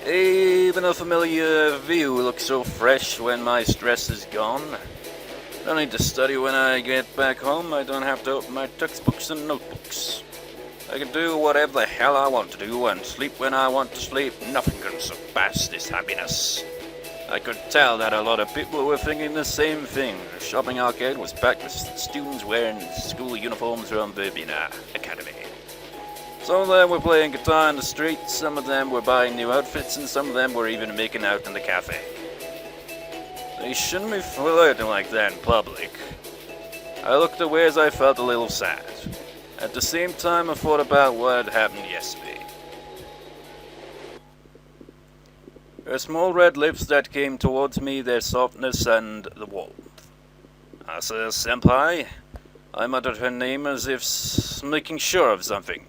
Even a familiar view looks so fresh when my stress is gone. I don't need to study when I get back home. I don't have to open my textbooks and notebooks. I can do whatever the hell I want to do and sleep when I want to sleep. Nothing can surpass this happiness. I could tell that a lot of people were thinking the same thing. The shopping arcade was packed with students wearing school uniforms from Verbena Academy. Some of them were playing guitar in the streets, some of them were buying new outfits, and some of them were even making out in the cafe. They shouldn't be flirting like that in public. I looked away as I felt a little sad. At the same time, I thought about what had happened yesterday. Her small red lips that came towards me, their softness and the warmth. Asa Senpai? I muttered her name as if making sure of something.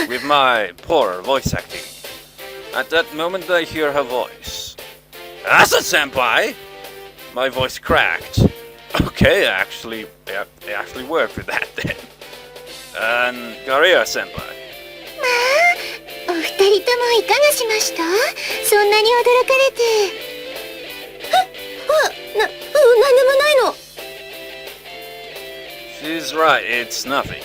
With my poor voice acting. At that moment I hear her voice. Asa Senpai? My voice cracked. Okay, it actually worked with that then. And Karia Senpai. お二人ともいかがしました？そんなに驚かれて。なんでもないの。She's right, it's nothing.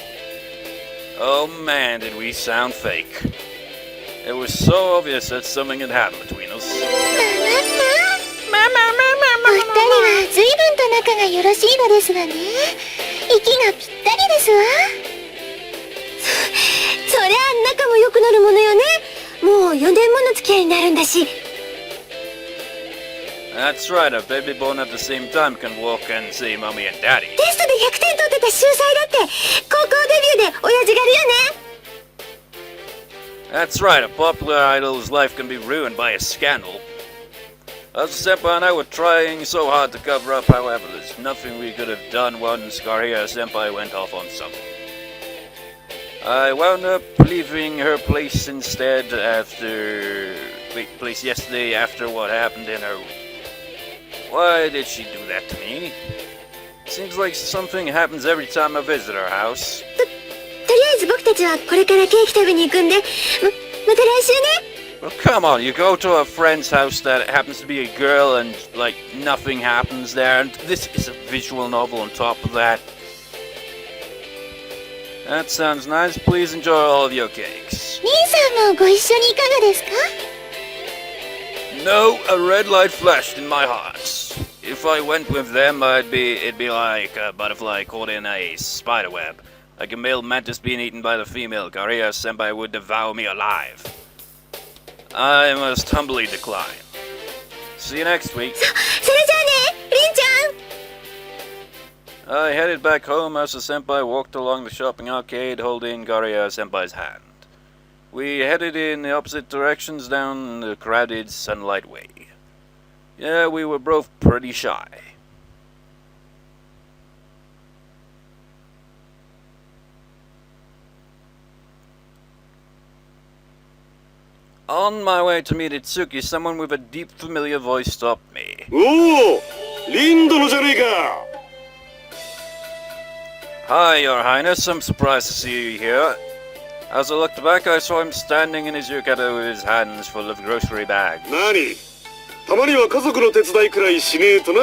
Oh man, did we sound fake. It was so obvious that something had happened between us. お二人は随分と仲がよろしいのですわね。息がぴったりですわ。そりゃ仲も良くなるものよね。もう4年もの付き合いになるんだし。That's right, a baby born at the same time can walk and say mommy and daddy. テストで100点取ってた秀才だって高校デビューで親父狩りよね。That's right, a popular idol's life can be ruined by a scandal. As Senpai and I were trying so hard to cover up, however, there's nothing we could have done once Karia Senpai went off on something. I wound up leaving her place instead place yesterday after what happened in her room. Why did she do that to me? Seems like something happens every time I visit her house. とりあえず僕たちはこれからケーキ食べに行くんで、また来週ね。Well, come on, you go to a friend's house that happens to be a girl and, like, nothing happens there, and this is a visual novel on top of that. That sounds nice. Please enjoy all of your cakes. 兄さんもご一緒にいかがですか？ No, a red light flashed in my heart. If I went with them, it'd be like a butterfly caught in a spider web. Like a male mantis being eaten by the female. Karia Senpai would devour me alive. I must humbly decline. See you next week. それじゃあね、りんちゃん。 I headed back home as the senpai walked along the shopping arcade holding Karia Senpai's hand. We headed in the opposite directions down the crowded Sunlight Way. Yeah, we were both pretty shy. On my way to meet Itsuki, someone with a deep familiar voice stopped me. Oh! リンドのじゃねえか! Hi, Your Highness. I'm surprised to see you here. As I looked back, I saw him standing in his yukata with his hands full of grocery bags. 何? たまには家族の手伝いくらいしねえとな。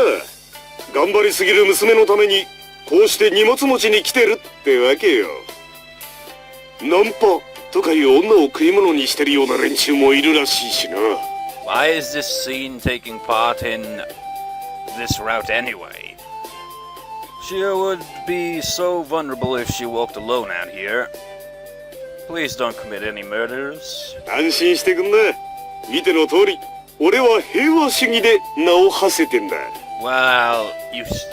頑張りすぎる娘のためにこうして荷物持ちに来てるってわけよ。ナンパとかいう女を食い物にしてるような連中もいるらしいしな。Why is this scene taking part in this route anyway? She would be so vulnerable if she walked alone out here. Please don't commit any murders. 安心してくんな。見ての通り、俺は平和主義で名を馳せてんだ。Well,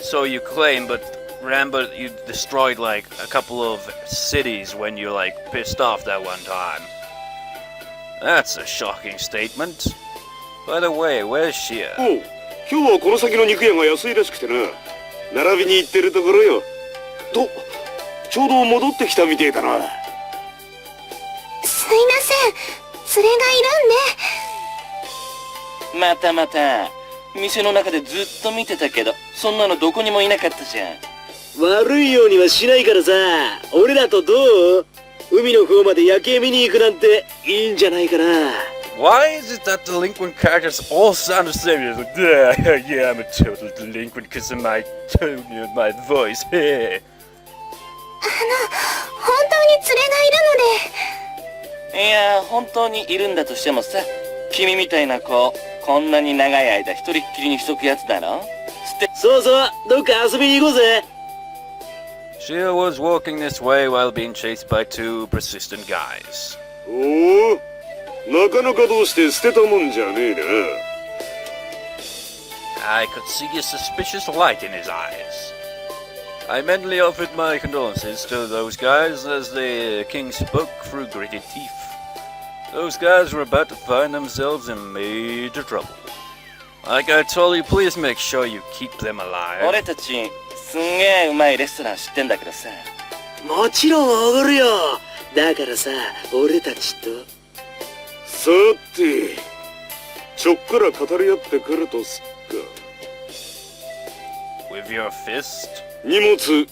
so you claim, but remember you destroyed like a couple of cities when you like pissed off that one time. That's a shocking statement. By the way, where's Shia? おう、今日はこの先の肉屋が安いらしくてな。並びに行ってるところよ。と、ちょうど戻ってきたみてえだな。すいません、連れがいるんで。またまた、店の中でずっと見てたけど、そんなのどこにもいなかったじゃん。悪いようにはしないからさ、俺らとどう？海の方まで夜景見に行くなんていいんじゃないかな。Why is it that delinquent characters all sound the same? You're like, yeah, I'm a total delinquent because of my tone and my voice. 本当に連れがいるので。いや本当にいるんだとしてもさ、君みたいな子こんなに長い間一人っきりにしとくやつだろ。そうそう、どっか遊びに行こうぜ。 Shia was walking this way while being chased by two persistent guys. おお、なかなかどうして捨てたもんじゃねえな。 I could see a suspicious light in his eyes. I mentally offered my condolences to those guys as the king spoke through gritted teeth. Those guys were about to find themselves in major trouble. Like I told you, please make sure you keep them alive. 俺たちすんげえうまいレストラン知ってんだけどさ。もちろんおごるよ。だからさ、俺たちと。さて、ちょっくら語り合ってくるとすっか。 With your fist? 荷物、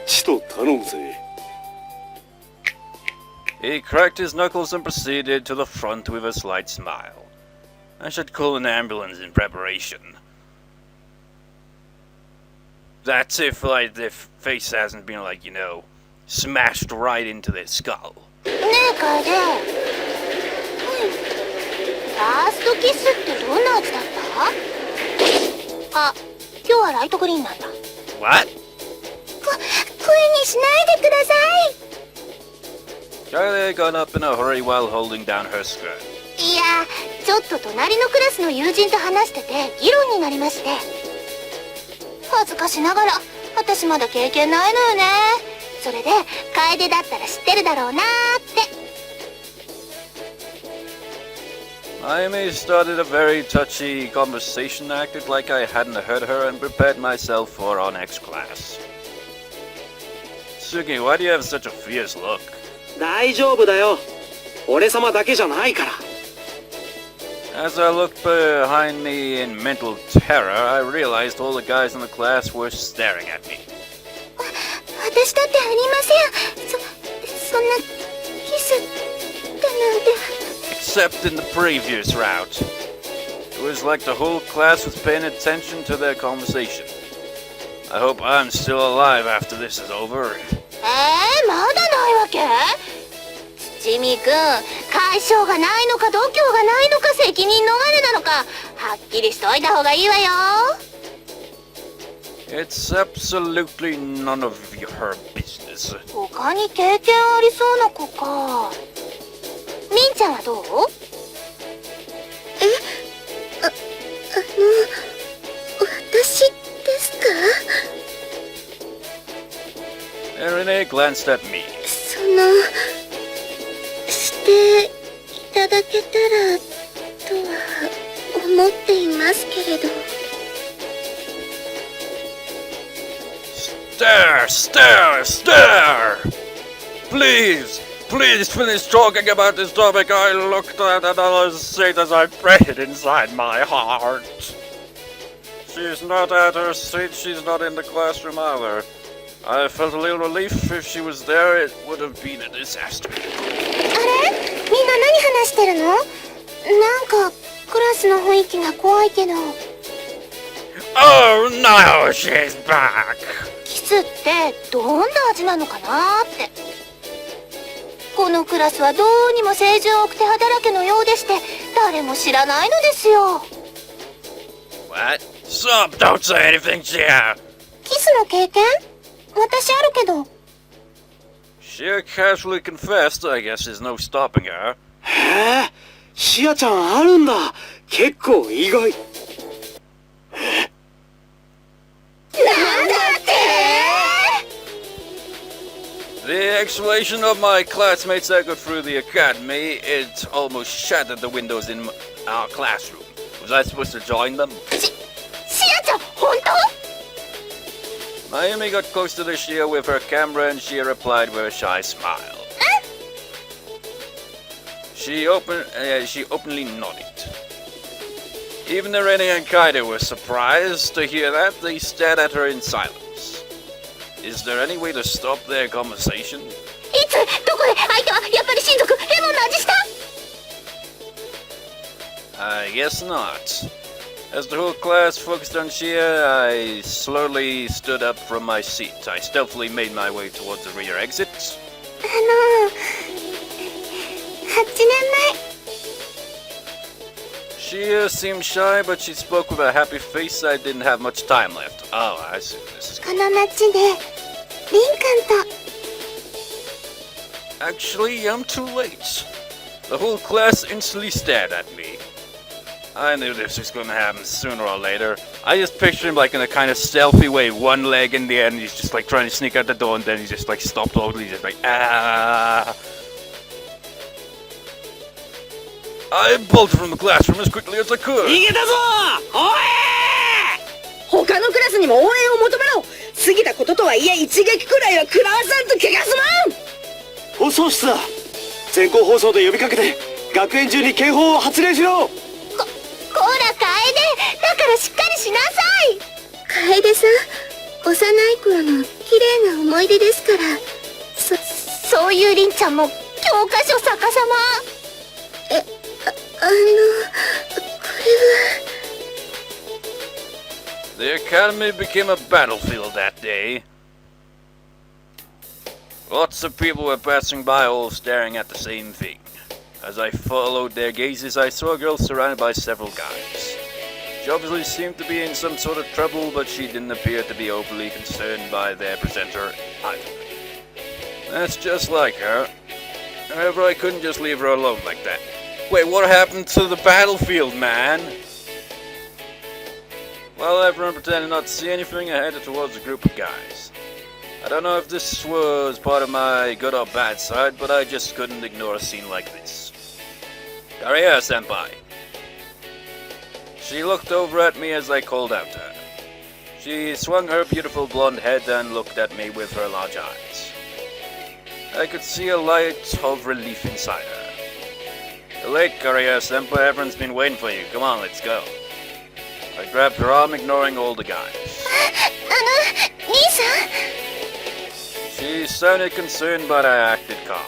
ちと頼むぜ。 He cracked his knuckles and proceeded to the front with a slight smile. I should call an ambulance in preparation. That's if, like, the face hasn't been, like, smashed right into their skull. ねえ楓、ファーストキスってどんな味だった？あ、今日はライトグリーンなんだ。 What? 声にしないでください。 Karia got up in a hurry while holding down her skirt. いや、ちょっと隣のクラスの友人と話してて議論になりまして。恥ずかしながら、私まだ経験ないのよね。それで、楓だったら知ってるだろうなーって。 Mayumi started a very touchy conversation, acted like I hadn't heard her, and prepared myself for our next class. Sugi, why do you have such a fierce look? 大丈夫だよ。俺様だけじゃないから。 As I looked behind me in mental terror, I realized all the guys in the class were staring at me. 私だってありません。そんなキスだなんて。 Except in the previous route. It was like the whole class was paying attention to their conversation. I hope I'm still alive after this is over. まだないわけ？ちみくん、解消がないのか度胸がないのか責任逃れなのか、はっきりしといた方がいいわよ。 It's absolutely none of her business. 他に経験ありそうな子か。みんちゃんはどう？私ですか？ Renee glanced at me. していただけたらとは思っていますけれど。 Stare! Please finish talking about this topic I looked at and I'll say that I prayed it inside my heart. She's not at her seat, she's not in the classroom either. I felt a little relief. If she was there, it would have been a disaster. あれ？みんな何話してるの？なんかクラスの雰囲気が怖いけど。 Oh no, she's back! キスってどんな味なのかなって。このクラスはどうにも清純奥手派だらけのようでして誰も知らないのですよ。 What? Stop! Don't say anything, Chia! キスの経験？私あるけど。 She casually confessed. I guess there's no stopping her. へえ、シアちゃんあるんだ。結構意外。なんだってThe explanation of my classmates echoed through the academy. It almost shattered the windows in our classroom. Was I supposed to join them? シアちゃん、本当？ Mayumi got close to the Shia with her camera and Shia replied with a shy smile. She openly nodded. Even Irene and Kaide were surprised to hear that. They stared at her in silence. Is there any way to stop their conversation? いつどこで相手はやっぱり親族レモンの味した？ guess not. As the whole class focused on Shia, I slowly stood up from my seat. I stealthily made my way towards the rear exit. 8年前 Shia seemed shy, but she spoke with a happy face. I didn't have much time left. Oh, I see. This is この街でリンカンと Actually, I'm too late. The whole class instantly stared at me. I knew this was gonna happen sooner or later. I just pictured him like in a kind of stealthy way, one leg in the end, he's just like trying to sneak out the door, and then he just like stopped totally, just like, ah. I bolted from the classroom as quickly as I could. 逃げたぞおい他のクラスにも応援を求めろ過ぎたこととはいえ一撃くらいは食らわさんと怪我すまん放送室だ。全校放送で呼びかけて学園中に警報を発令しろ。こら楓だからしっかりしなさい楓さん幼い頃の綺麗な思い出ですからそういう凛ちゃんも教科書逆さまこれは The academy became a battlefield that day. Lots of people were passing by, all staring at the same thing. As I followed their gazes, I saw a girl surrounded by several guys. She obviously seemed to be in some sort of trouble, but she didn't appear to be overly concerned by their presenter either. That's just like her. However, I couldn't just leave her alone like that. Wait, what happened to the battlefield, man? While everyone pretended not to see anything, I headed towards a group of guys. I don't know if this was part of my good or bad side, but I just couldn't ignore a scene like this. Karia, Senpai. She looked over at me as I called out to her. She swung her beautiful blonde head and looked at me with her large eyes. I could see a light of relief inside her. You're late, Karia, Senpai. Everyone's been waiting for you. Come on, let's go. I grabbed her arm, ignoring all the guys. 兄さん She sounded concerned, but I acted calm.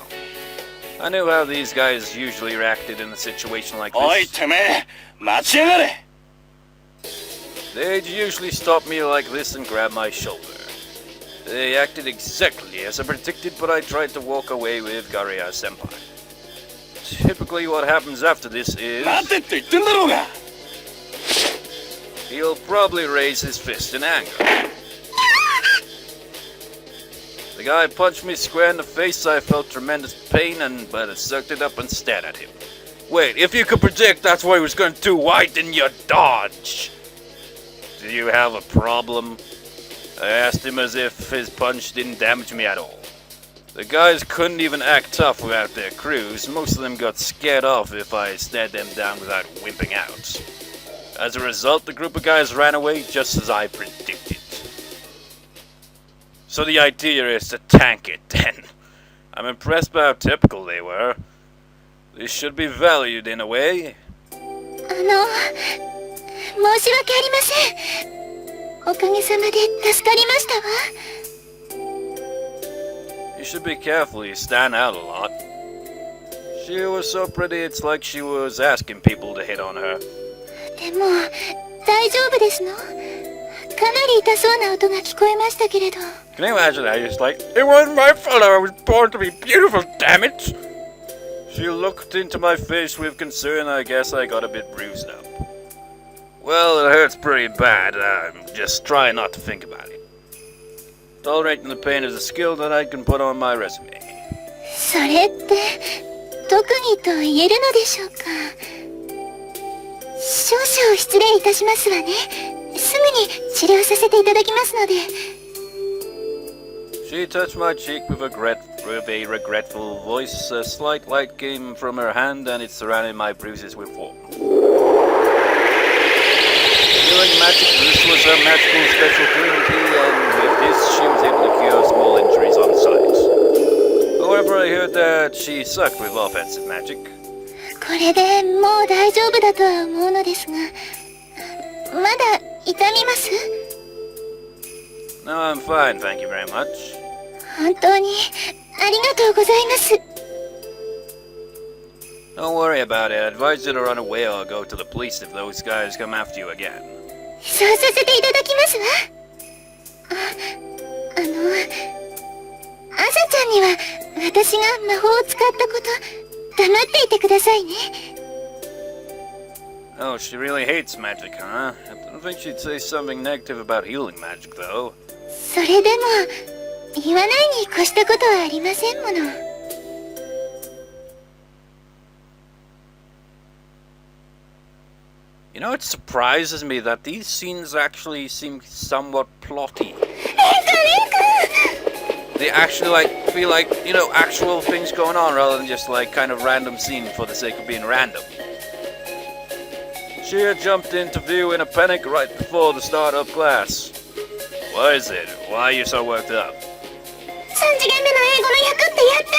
I knew how these guys usually reacted in a situation like おい this. てめえ待ちやがれ They'd usually stop me like this and grab my shoulder. They acted exactly as I predicted, but I tried to walk away with Karia Senpai. Typically what happens after this is 待てって言ってんだろうが he'll probably raise his fist in anger. The guy punched me square in the face. I felt tremendous pain, but I sucked it up and stared at him. Wait, if you could predict that's what he was going to do, why didn't you dodge? Do you have a problem? I asked him as if his punch didn't damage me at all. The guys couldn't even act tough without their crews. Most of them got scared off if I stared them down without wimping out. As a result, the group of guys ran away just as I predicted. So the idea is to tank it, then. I'm impressed by how typical they were. This should be valued in a way. 申し訳ありませんおかげさまで助かりましたわ You should be careful, you stand out a lot. She was so pretty, it's like she was asking people to hit on her. でも大丈夫ですのかなり痛そうな音が聞こえましたけれど Can you imagine that? Just like, it wasn't my fault, I was born to be beautiful, damn it! She looked into my face with concern. I guess I got a bit bruised up. Well, it hurts pretty bad. Just try not to think about it. Tolerating the pain is a skill that I can put on my resume. それって特技と言えるのでしょうか少々失礼いたしますわねすぐに治療させていただきますので She touched my cheek with a regretful voice. A slight light came from her hand and it surrounded my bruises with warmth. Healing magic, this was her magical specialty, and with this she was able to cure small injuries on sight. However, I heard that she sucked with offensive magic. これでもう大丈夫だとは思うのですがまだ痛みます No, I'm fine, thank you very much. 本当にありがとうございます Don't worry about it. I advise you to run away or go to the police if those guys come after you again. そうさせていただきますわ。アサちゃんには私が魔法を使ったこと黙っていてくださいね。Oh, she really hates magic, huh? I don't think she'd say something negative about healing magic, though. それでも言わないに越したことはありませんもの。You know, it surprises me that these scenes actually seem somewhat plotty. They actually, feel like, actual things going on rather than just, kind of random scene for the sake of being random. She had jumped into view in a panic right before the start of class. What is it? Why are you so worked up? 3次元目の英語の訳ってやってあ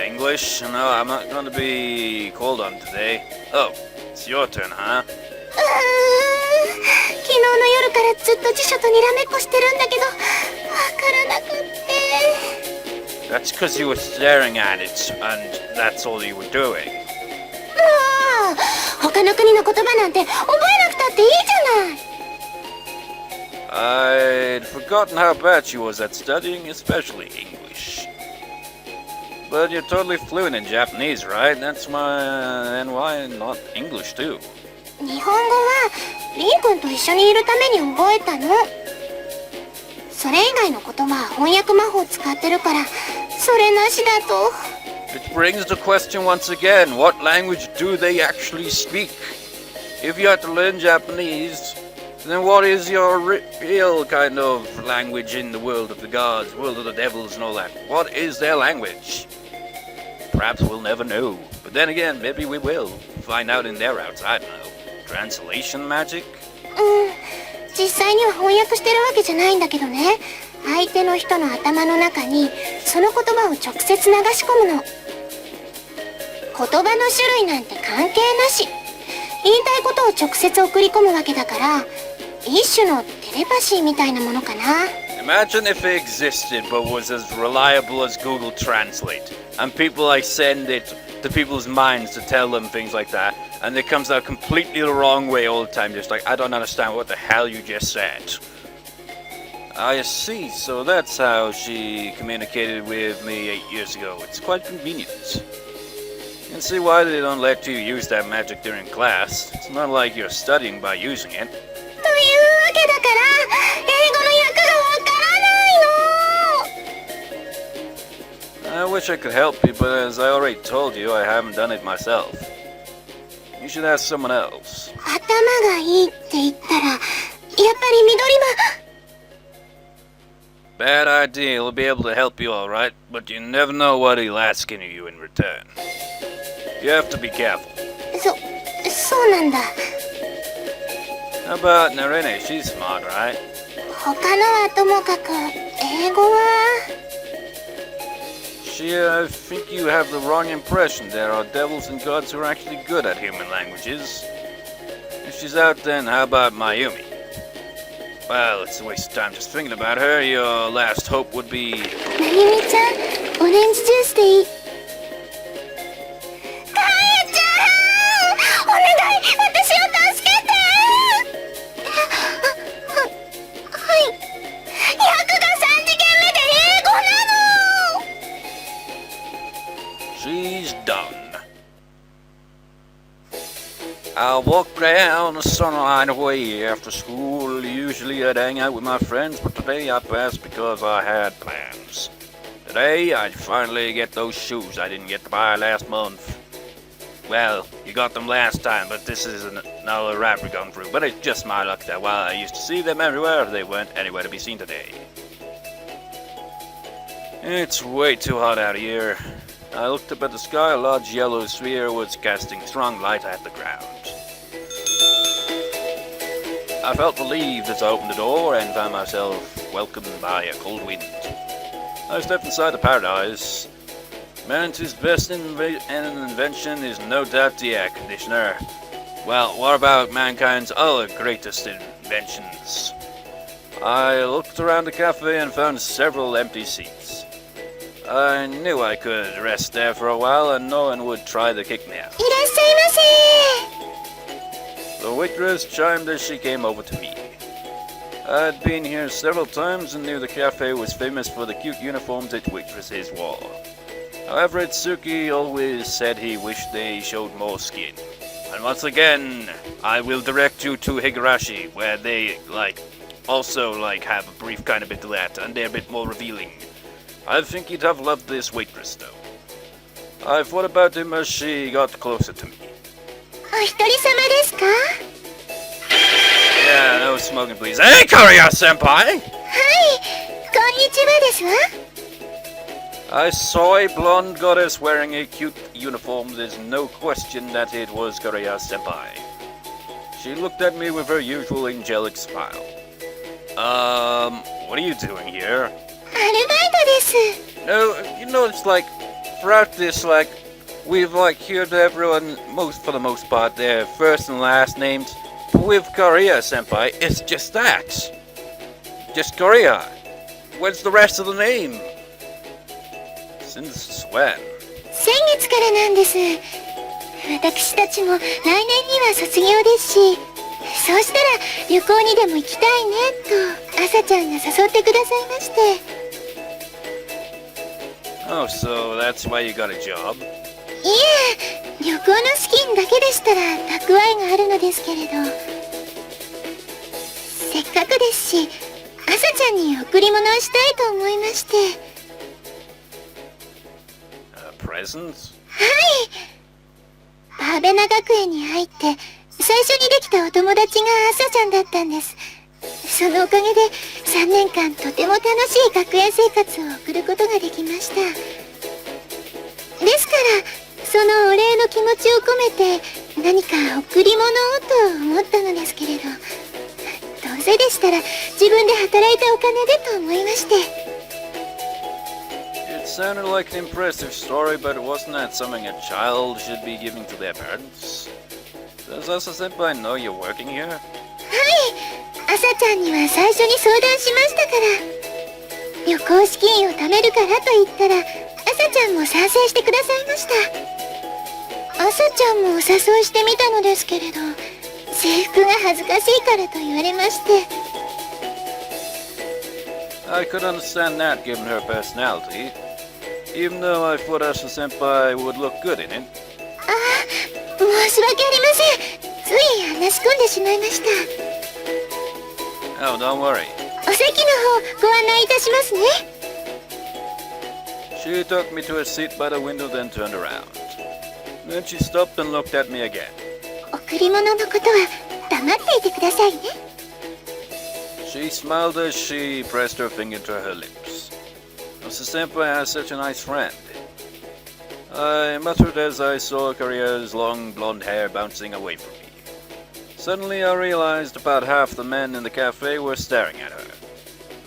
る？ English? No, I'm not going to be called on today. Oh, it's your turn, huh? 昨日の夜からずっと辞書とにらめっこしてるんだけど、わからなくって。That's because you were staring at it, and that's all you were doing. もう、他の国の言葉なんて覚えなくたっていいじゃない。I'd forgotten how bad she was at studying, especially English. But you're totally fluent in Japanese, right? That's why not English too? 日本語はリン君と一緒にいるために覚えたの。それ以外の言葉は翻訳魔法使ってるから、それなしだと。It brings the question once again, what language do they actually speak? If you had to learn Japanese, then what is your real kind of language in the world of the gods, world of the devils and all that? What is their language? Perhaps we'll never know. But then again, maybe we will. Find out in their routes, I don't know. Translation magic? 実際には翻訳してるわけじゃないんだけどね。相手の人の頭の中にその言葉を直接流し込むの。言葉の種類なんて関係なし。言いたいことを直接送り込むわけだから、一種のテレパシーみたいなものかな。Imagine if it existed but was as reliable as Google Translate, and people send it to people's minds to tell them things like that, and it comes out completely the wrong way all the time, just like, I don't understand what the hell you just said. I see, so that's how she communicated with me 8 years ago. It's quite convenient. You can see why they don't let you use that magic during class. It's not like you're studying by using it. というわけだから、英語の訳がわからないの。 I wish I could help you, but as I already told you, I haven't done it myself. You should ask someone else. 頭がいいって言ったら、やっぱり緑間。 Bad idea, he'll be able to help you alright, but you never know what he'll ask you in return. You have to be careful. そうなんだ。How about Narene? She's smart, right? 他のはともかく、英語は。I think you have the wrong impression. There are devils and gods who are actually good at human languages. If she's out, then how about Mayumi? Well, it's a waste of time just thinking about her. Your last hope would be... まゆみちゃん、オレンジジュースでいい。かやちゃん、お願い、私を助けて。はい。役が3次元目で英語なの。 She's done. I'll walk down the Sunline Way after school. Usually I'd hang out with my friends, but today I passed because I had plans. Today I'd finally get those shoes I didn't get to buy last month. Well, you got them last time, but this is another rap we're going through. But it's just my luck that while I used to see them everywhere, they weren't anywhere to be seen today. It's way too hot out here. I looked up at the sky. A large yellow sphere was casting strong light at the ground. I felt relieved as I opened the door and found myself welcomed by a cold wind. I stepped inside the paradise. Management's best invention is no doubt the air conditioner. Well, what about mankind's other greatest inventions? I looked around the cafe and found several empty seats. I knew I could rest there for a while and no one would try to kick me out. いらっしゃいませ。 The waitress chimed as she came over to me. I'd been here several times and knew the cafe was famous for the cute uniforms its waitresses wore. However, Itsuki always said he wished they showed more skin. And once again, I will direct you to Higurashi, where they, also have a brief kind of bit of that, and they're a bit more revealing. I think you'd have loved this waitress, though. I thought about him as she got closer to me. お一人様ですか？ Yeah, no smoking, please. Hey, Karia Senpai! はい、こんにちはですわ。 I saw a blonde goddess wearing a cute uniform. There's no question that it was Karia Senpai. She looked at me with her usual angelic smile. What are you doing here? アルバイトです。 No, it's throughout this, we've, heard everyone, for the most part, their first and last names. But with Karia Senpai, it's just that. Just Karia. Where's the rest of the name? Since when? 先月からなんです。私たちも来年には卒業ですし、そうしたら旅行にでも行きたいねと朝ちゃんが誘ってくださいまして。 Oh, so that's why you got a job? いえ、旅行の資金だけでしたら蓄えがあるのですけれど、せっかくですし朝ちゃんに贈り物をしたいと思いまして。 Presents? はい。バーベナ学園に入って最初にできたお友達が朝ちゃんだったんです。そのおかげで3年間とても楽しい学園生活を送ることができました。ですからそのお礼の気持ちを込めて何か贈り物をと思ったのですけれど、どうせでしたら自分で働いたお金でと思いまして。 It sounded like an impressive story, but wasn't that something a child should be giving to their parents? Does Asa Senpai know you're working here? はい、朝ちゃんには最初に相談しましたから。旅行資金を貯めるからと言ったら朝ちゃんも賛成してくださいました。朝ちゃんもお誘いしてみたのですけれど、制服が恥ずかしいからと言われまして。 I could understand that given her personality, even though I thought Asa Senpai would look good in it. ああ、申し訳ありません。つい話し込んでしまいました。 Oh, don't worry. お席の方ご案内いたしますね。 She took me to a seat by the window, then turned around. Then she stopped and looked at me again. 贈り物のことは黙っていてくださいね。 She smiled as she pressed her finger to her lips. Asa Senpai has such a nice friend. I muttered as I saw Karia's long blonde hair bouncing away from me. Suddenly I realized about half the men in the cafe were staring at her.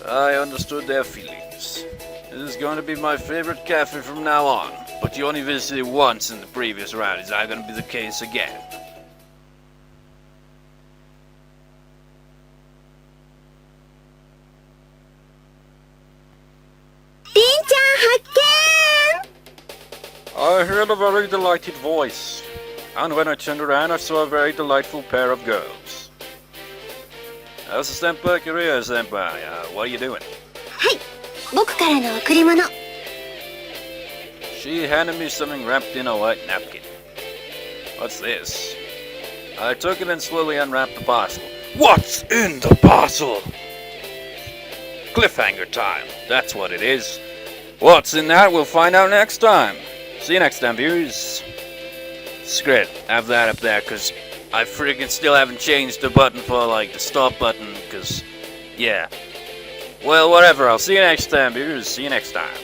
I understood their feelings. This is going to be my favorite cafe from now on, but you only visited once in the previous round. Is that going to be the case again? りんちゃん発見。 I heard a very delighted voice, and when I turned around I saw a very delightful pair of girls. How's the Senpai, Karia Senpai? What are you doing? はい、僕からの贈り物。 She handed me something wrapped in a white napkin. What's this? I took it and slowly unwrapped the parcel. What's in the parcel? Cliffhanger time. That's what it is. What's in that? We'll find out next time. See you next time, viewers. Screw, have that up there, because I freaking still haven't changed the button for, the stop button, because, yeah. Well, whatever, I'll see you next time, viewers. See you next time.